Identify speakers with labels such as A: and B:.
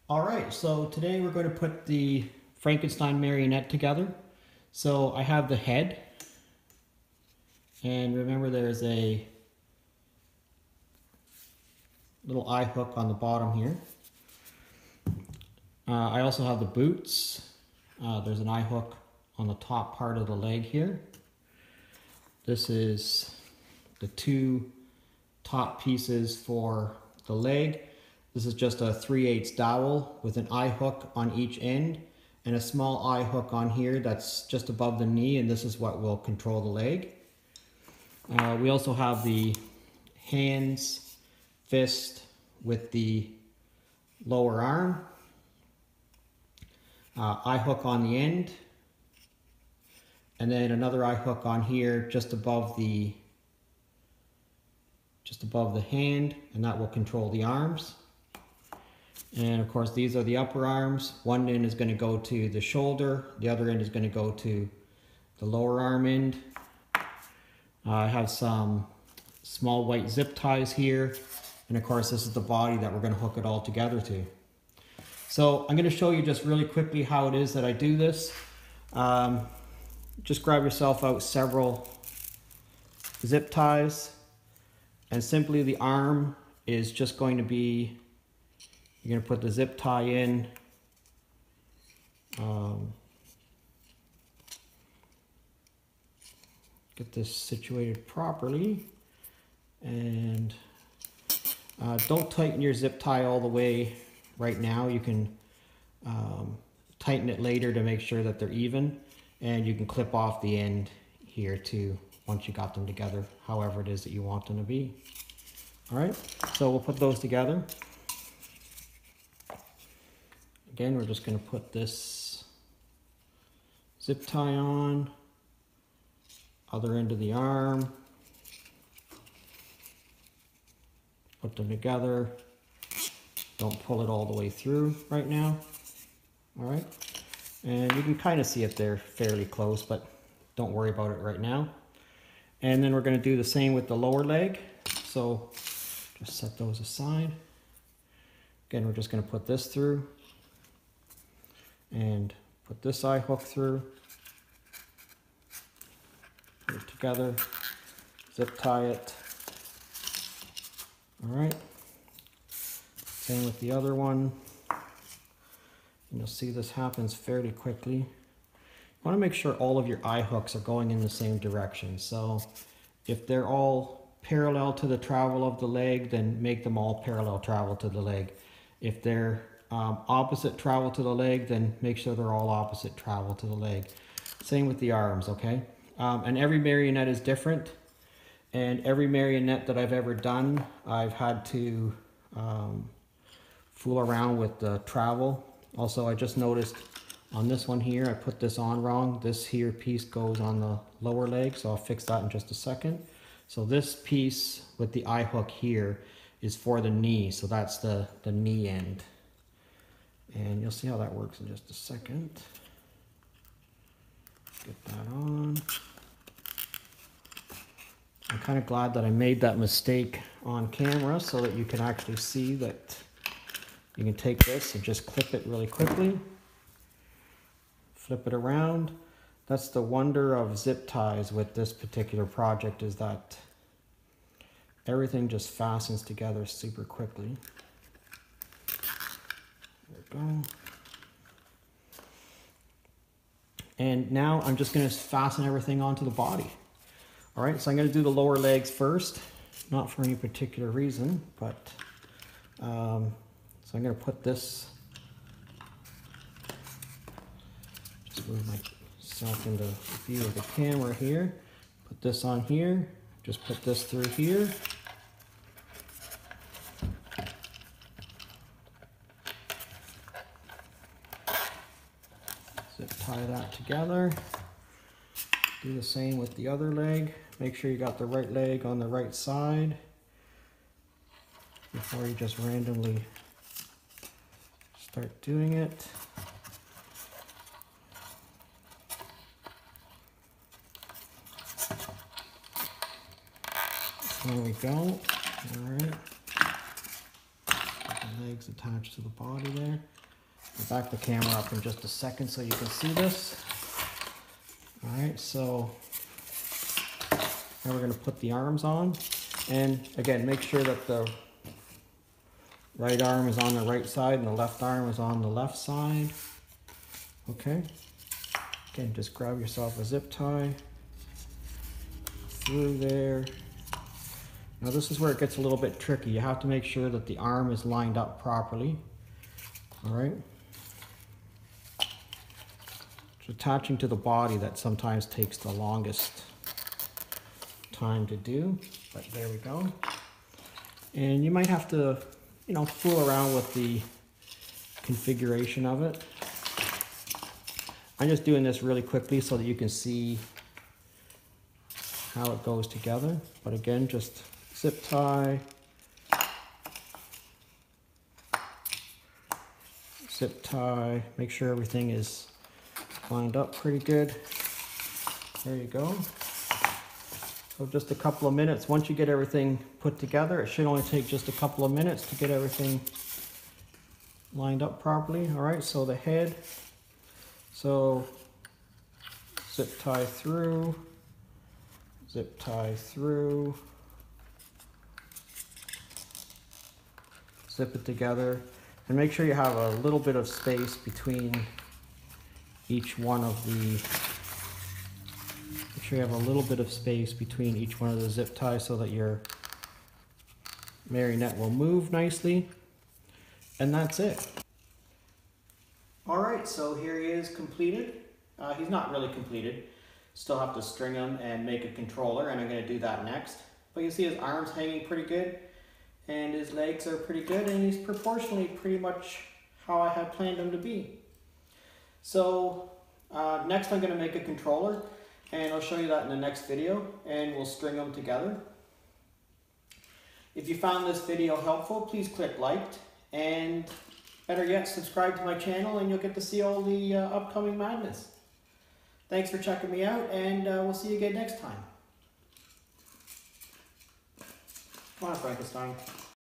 A: All right, so today we're going to put the Frankenstein Marionette together. So I have the head, and remember there's a little eye hook on the bottom here. I also have the boots. There's an eye hook on the top part of the leg here. This is the two top pieces for the leg. This is just a 3/8 dowel with an eye hook on each end and a small eye hook on here that's just above the knee, and this is what will control the leg. We also have the hands, fist with the lower arm, eye hook on the end, and then another eye hook on here just above the hand, and that will control the arms. And of course these are the upper arms. One end is going to go to the shoulder, the other end is going to go to the lower arm end. I have some small white zip ties here, and of course this is the body that we're going to hook it all together to. So I'm going to show you just really quickly how it is that I do this. Just grab yourself out several zip ties, and simply the arm is just going to be, you're going to put the zip tie in, get this situated properly, and don't tighten your zip tie all the way right now. You can tighten it later to make sure that they're even, and you can clip off the end here too once you got them together, however it is that you want them to be. All right, so we'll put those together. Again, we're just going to put this zip tie on, other end of the arm, put them together. Don't pull it all the way through right now. All right, and you can kind of see it there fairly close, but don't worry about it right now. And then we're going to do the same with the lower leg. So just set those aside. Again, we're just going to put this through and put this eye hook through, put it together, zip tie it. All right, same with the other one. And you'll see this happens fairly quickly. You want to make sure all of your eye hooks are going in the same direction. So if they're all parallel to the travel of the leg, then make them all parallel travel to the leg. If they're opposite travel to the leg, then make sure they're all opposite travel to the leg. Same with the arms, okay? And every marionette is different, and every marionette that I've ever done, I've had to fool around with the travel. Also, I just noticed on this one here, I put this on wrong. This here piece goes on the lower leg, so I'll fix that in just a second. So this piece with the eye hook here is for the knee, so that's the knee end. And you'll see how that works in just a second. Get that on. I'm kind of glad that I made that mistake on camera so that you can actually see that you can take this and just clip it really quickly. Flip it around. That's the wonder of zip ties with this particular project, is that everything just fastens together super quickly. There we go. And now I'm just going to fasten everything onto the body. All right, so I'm going to do the lower legs first, not for any particular reason, but so I'm going to put this, just move myself into view of the camera here, put this on here, just put this through here. Zip tie that together. Do the same with the other leg. Make sure you got the right leg on the right side before you just randomly start doing it. There we go. All right. The legs attached to the body there. I'll back the camera up in just a second so you can see this. All right, so now we're going to put the arms on. And again, make sure that the right arm is on the right side and the left arm is on the left side. Okay. Again, just grab yourself a zip tie through there. Now this is where it gets a little bit tricky. You have to make sure that the arm is lined up properly. All right. It's attaching to the body that sometimes takes the longest time to do, but there we go. And you might have to, you know, fool around with the configuration of it. I'm just doing this really quickly so that you can see how it goes together. But again, just zip tie, zip tie, make sure everything is lined up pretty good. There you go. So just a couple of minutes. Once you get everything put together, it should only take just a couple of minutes to get everything lined up properly. All right, so the head. So zip tie through, zip tie through, zip it together, and make sure you have a little bit of space between each one of the, make sure you have a little bit of space between each one of the zip ties so that your marionette will move nicely. And that's it. All right, so here he is completed. He's not really completed. Still have to string him and make a controller, and I'm going to do that next. But you see his arms hanging pretty good, and his legs are pretty good, and he's proportionally pretty much how I had planned him to be. So next I'm going to make a controller, and I'll show you that in the next video, and we'll string them together. If you found this video helpful, please click like, and better yet, subscribe to my channel and you'll get to see all the upcoming madness. Thanks for checking me out, and we'll see you again next time. Come on, Frankenstein.